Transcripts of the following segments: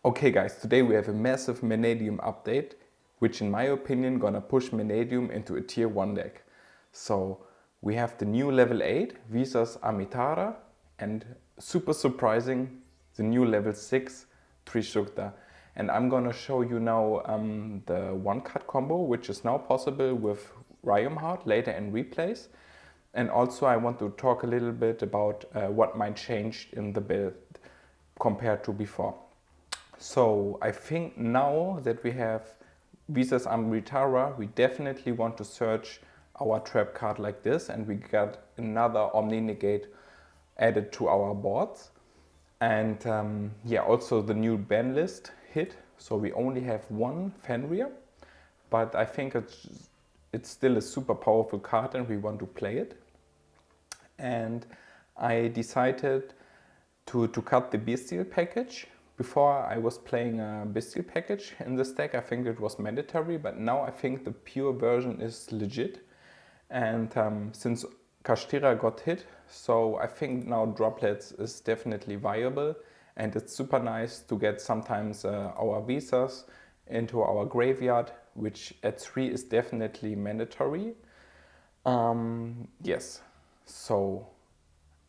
Okay guys, today we have a massive Mannadium update, which in my opinion gonna push Mannadium into a tier 1 deck. So we have the new level 8 Visa's Armitara and super surprising the new level 6 trisukta. And I'm gonna show you now the one card combo, which is now possible with Heart later in replays. And also I want to talk a little bit about what might change in the build compared to before. So I think now that we have Visa's armitara, we definitely want to search our trap card like this, and we got another Omni Negate added to our boards. And yeah, also the new ban list hit, so we only have one Fenrir, but I think it's still a super powerful card and we want to play it. And I decided to cut the Bestial package. Before I was playing a Bestial package in this deck, I think it was mandatory, but now I think the pure version is legit. And since Kashtira got hit, so I think now droplets is definitely viable, and it's super nice to get sometimes our Visas into our graveyard, which at 3 is definitely mandatory. Yes, so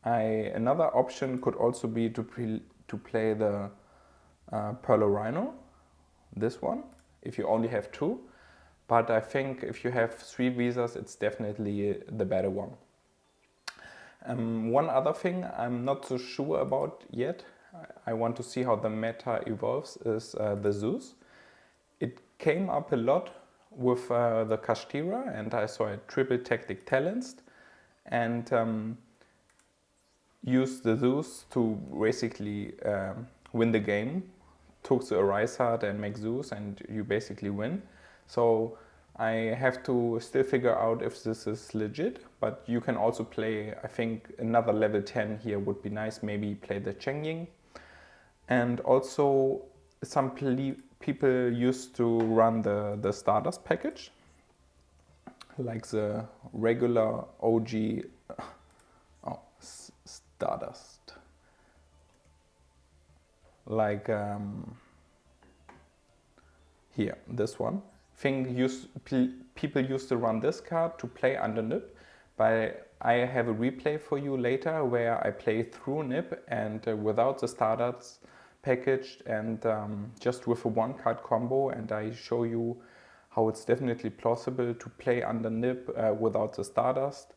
another option could also be to play the Pearl Rhino, this one, if you only have 2. But I think if you have 3 Visas, it's definitely the better one. One other thing I'm not so sure about yet, I want to see how the meta evolves, is the Zeus. It came up a lot with the Kashtira, and I saw a triple tactic Talanced, and used the Zeus to basically win the game. Took the Arisehard and make Zeus, and you basically win. So I have to still figure out if this is legit, but you can also play, I think another level 10 here would be nice, maybe play the Chengying. And also some people used to run the Stardust package, like the regular OG, Stardust. Like here, this one. People used to run this card to play under Nip, but I have a replay for you later where I play through Nip and without the Stardust package, and just with a one card combo, and I show you how it's definitely plausible to play under Nip without the Stardust,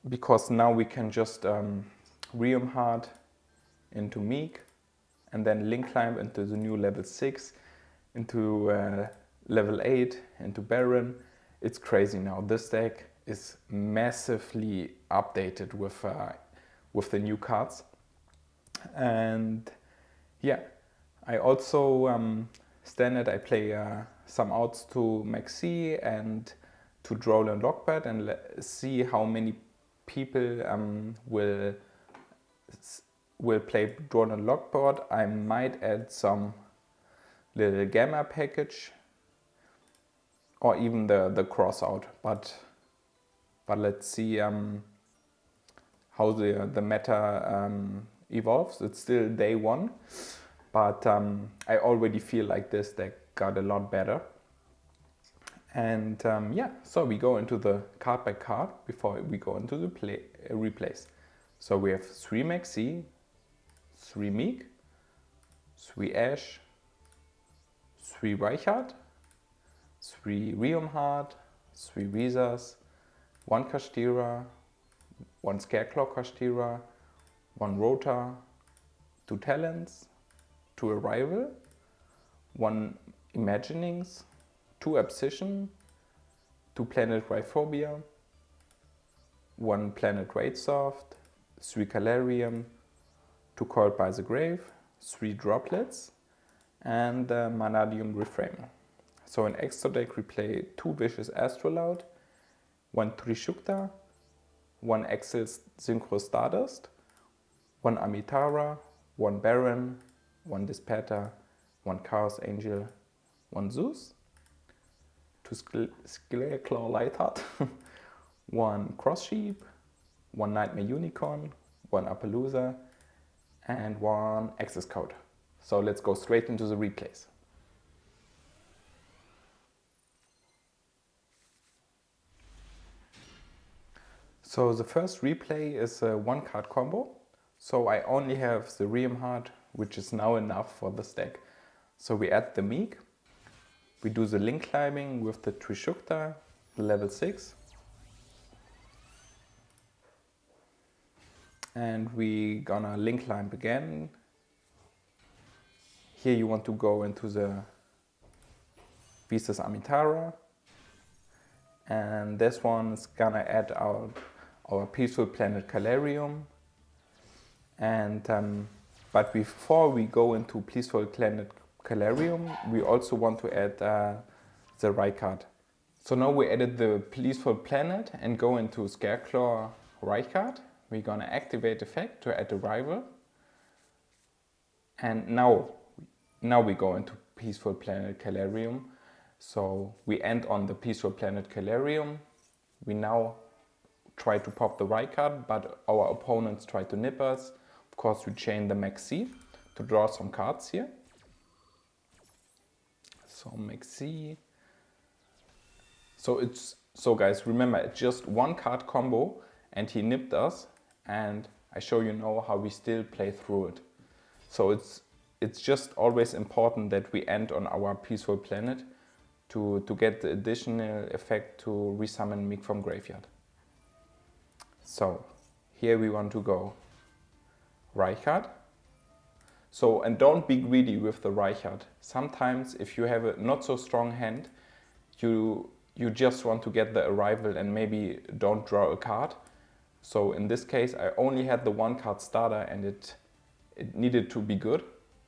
because now we can just Heart into Meek, and then link climb into the new level 6, into level 8, into Baron. It's crazy now. This deck is massively updated with the new cards. And yeah, I also standard I play some outs to Maxi and to Duel and Lockbird, and see how many people will play Duel and Lockbird. I might add some little Gamma package or even the cross out, but let's see how the meta evolves. It's still day 1, but I already feel like this deck got a lot better. And yeah, so we go into the card by card before we go into the replays. So we have 3 Maxi, 3 Meek, 3 Ash, 3 Reichard, 3 Heart, 3 Visas, 1 Kashtira, 1 Scareclaw Kashtira, 1 Rota, 2 Talents, 2 Arrival, 1 Imaginings, 2 Obsession, 2 Planet Rhyphobia, 1 Planet Raidsoft, 3 Calarium, 2 Called by the Grave, 3 Droplets, and Mannadium Reframer. So in extra deck we play 2 Vicious Astrolaut, 1 Trisukta, 1 Axel Synchro Stardust, 1 Armitara, 1 Baron, 1 Dispata, 1 Chaos Angel, 1 Zeus, 2 Scareclaw Lightheart, 1 Cross Sheep, 1 Nightmare Unicorn, 1 Appaloosa, and 1 access code. So let's go straight into the replays. So the first replay is a 1-card combo. So I only have the Riemhard, which is now enough for the stack. So we add the Meek, we do the link climbing with the Trisukta, level 6. And we gonna link climb again. Here you want to go into the Visas Armitara. And this one is gonna add our peaceful planet Calarium. And but before we go into peaceful planet Calarium, we also want to add the right card. So now we added the peaceful planet and go into Scareclaw right card. We're gonna activate effect to add a rival. And now we go into peaceful planet Calarium. So we end on the peaceful planet Calarium. We now try to pop the right card, but our opponents try to nip us. Of course, we chain the Maxi to draw some cards here. So Maxi. So guys, remember, it's just 1-card combo, and he nipped us, and I show you now how we still play through it. So it's just always important that we end on our peaceful planet to get the additional effect to resummon Meek from graveyard. So here we want to go Reichard. So, and don't be greedy with the Reichard. Sometimes if you have a not so strong hand, you just want to get the arrival and maybe don't draw a card. So in this case I only had the 1-card starter and it needed to be good.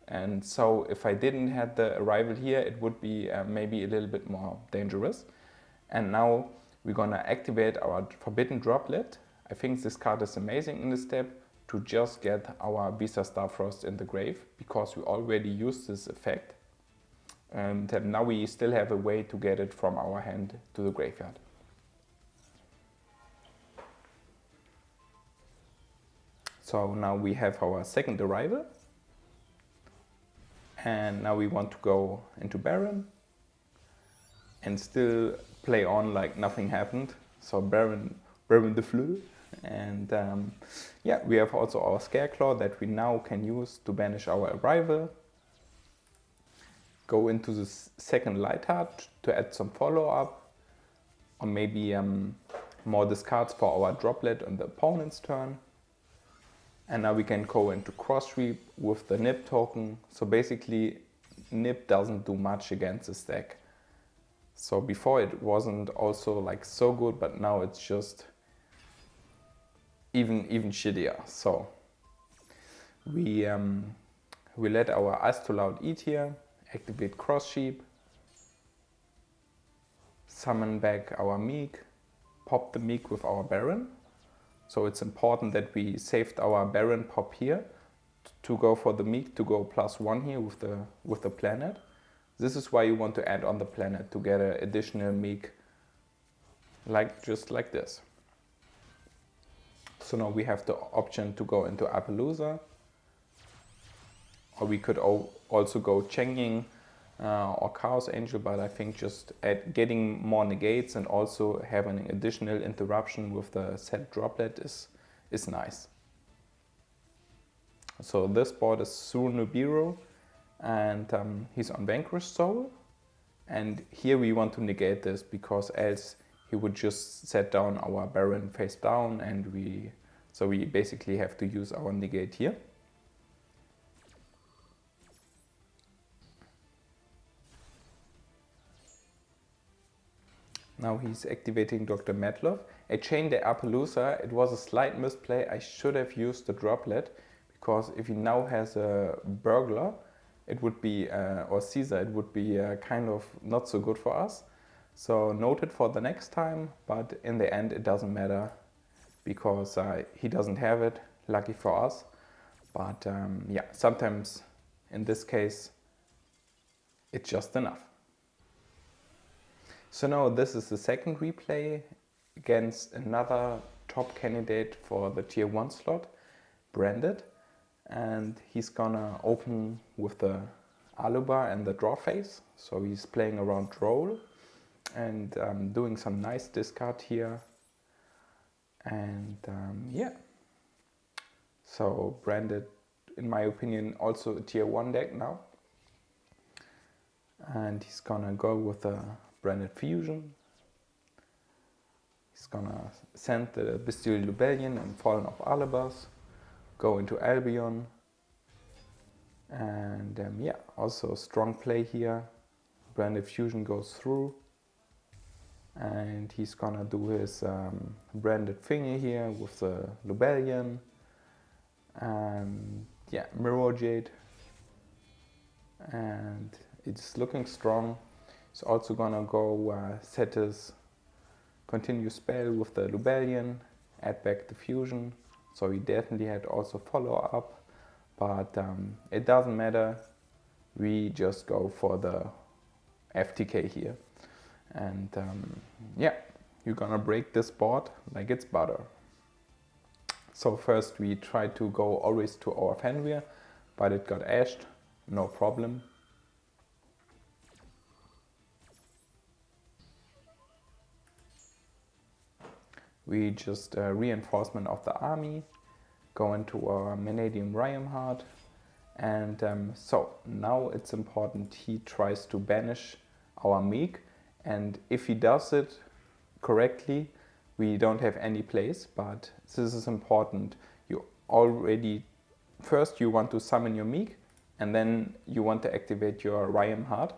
And so if I didn't have the arrival here, it would be maybe a little bit more dangerous. And now we're gonna activate our Forbidden Droplet. I think this card is amazing in this step to just get our Visa Starfrost in the grave, because we already used this effect. And now we still have a way to get it from our hand to the graveyard. So now we have our second arrival. And now we want to go into Baron and still play on like nothing happened. So Baron the Flu. And yeah, we have also our Scareclaw that we now can use to banish our arrival. Go into the second Lightheart to add some follow-up, or maybe more discards for our droplet on the opponent's turn. And now we can go into Cross Sweep with the Nip token. So basically Nip doesn't do much against the stack. So before it wasn't also like so good, but now it's just even shittier. So we let our Astoloud eat here, activate Cross Sheep, summon back our Meek, pop the Meek with our Baron. So it's important that we saved our Baron pop here to go for the Meek to go +1 here with the planet. This is why you want to add on the planet to get an additional Meek, just like this. So now we have the option to go into Appaloosa, or we could also go Chengying or Chaos Angel, but I think just getting more negates and also having an additional interruption with the set droplet is nice. So this board is Sur Nibiru, and he's on Vanquished Soul. And here we want to negate this, because else he would just set down our Baron face down, and we basically have to use our negate here. Now he's activating Dr. Medlov. I chained the Appaloosa. It was a slight misplay. I should have used the droplet, because if he now has a Burglar, it would be, or Caesar, it would be kind of not so good for us. So noted for the next time, but in the end it doesn't matter, because he doesn't have it, lucky for us. But yeah, sometimes in this case it's just enough. So now this is the second replay against another top candidate for the tier 1 slot, Branded. and he's gonna open with the alubar and the draw phase. So he's playing around roll and doing some nice discard here. And yeah, so branded, in my opinion, also a tier 1 deck now. And he's gonna go with a branded fusion. He's gonna send the Bestial Rebellion and Fallen of Alabas, go into Albion, and yeah, also strong play here. Branded fusion goes through, and he's gonna do his branded thingy here with the Rebellion, and yeah, Mirror Jade, and it's looking strong. He's also gonna go set his continue spell with the Rebellion, add back the fusion. So he definitely had also follow up, but it doesn't matter. We just go for the FTK here. And yeah, you're gonna break this board like it's butter. So first we try to go always to our Fenrir, but it got ashed, no problem. We just reinforcement of the army, go into our Mannadium Rhyamheart, and so now it's important he tries to banish our Meek, and if he does it correctly, we don't have any place, but this is important. You already, first you want to summon your Meek, and then you want to activate your Rhyamheart.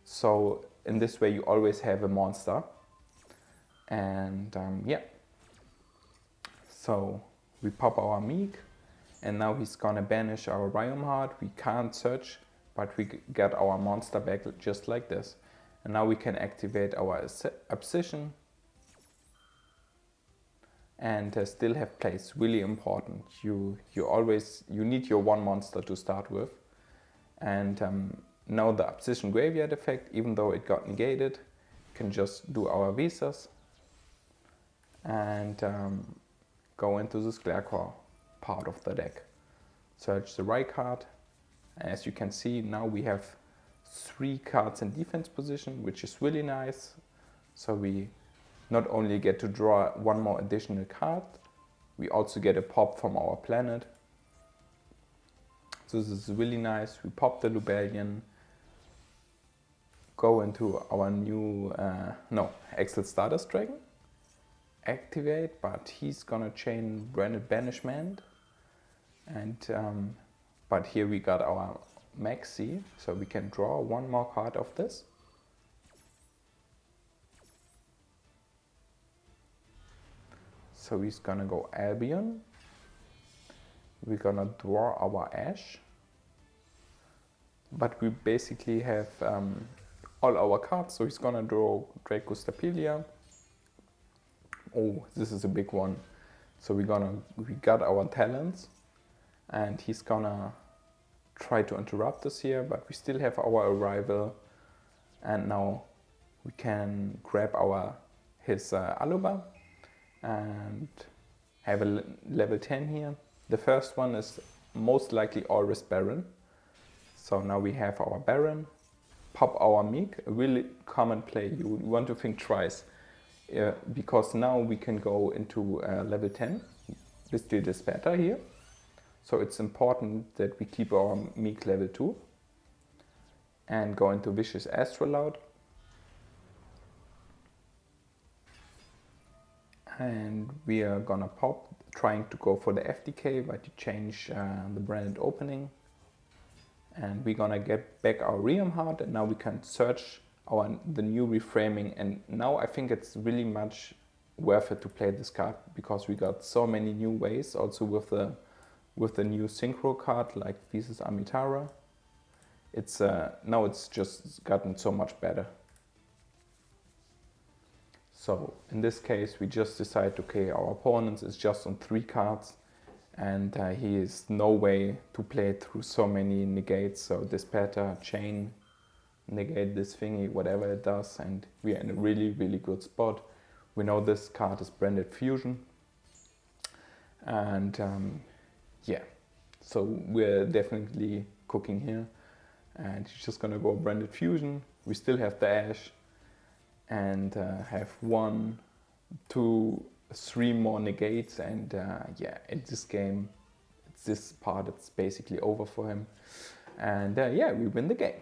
So in this way you always have a monster. And yeah, so we pop our Meek, and now he's gonna banish our Rhyamheart. We can't search, but we get our monster back just like this. And now we can activate our Obsession and still have place. Really important. You need your one monster to start with. And now the Obsession Graveyard effect, even though it got negated, can just do our Visas and go into the Scarecrow part of the deck. Search the right card. As you can see, now we have 3 cards in defense position, which is really nice. So we not only get to draw 1 more additional card, we also get a pop from our planet. So this is really nice. We pop the Rebellion, go into our new, Axel Stardust Dragon, activate, but he's gonna chain Branded Banishment. And but here we got our Maxi, so we can draw 1 more card of this. So he's gonna go Albion. We're gonna draw our Ash, but we basically have all our cards. So he's gonna draw Draco Stapelia. Oh, this is a big one. So we got our talents, and he's gonna try to interrupt us here, but we still have our arrival, and now we can grab his Aluba and have a level 10 here. The first one is most likely always Baron. So now we have our Baron, pop our Meek, a really common play. You want to think twice, because now we can go into level 10. This did is better here. So it's important that we keep our Meek level 2 and go into Vicious Astrolaud. And we are gonna pop, trying to go for the FDK, but you change the branded opening. And we're gonna get back our Rhyamheart, and now we can search the new reframing. And now I think it's really much worth it to play this card, because we got so many new ways, also with the new synchro card like Thesis Armitara. It's now it's just gotten so much better. So in this case we just decide, okay, our opponent is just on 3 cards, and he is no way to play through so many negates. So Despater, Chain, negate this thingy, whatever it does, and we are in a really, really good spot. We know this card is Branded Fusion, and yeah, So we're definitely cooking here. And he's just gonna go branded fusion. We still have the ash and have 1, 2, 3 more negates. And yeah, in this game, it's this part, it's basically over for him. And yeah, we win the game.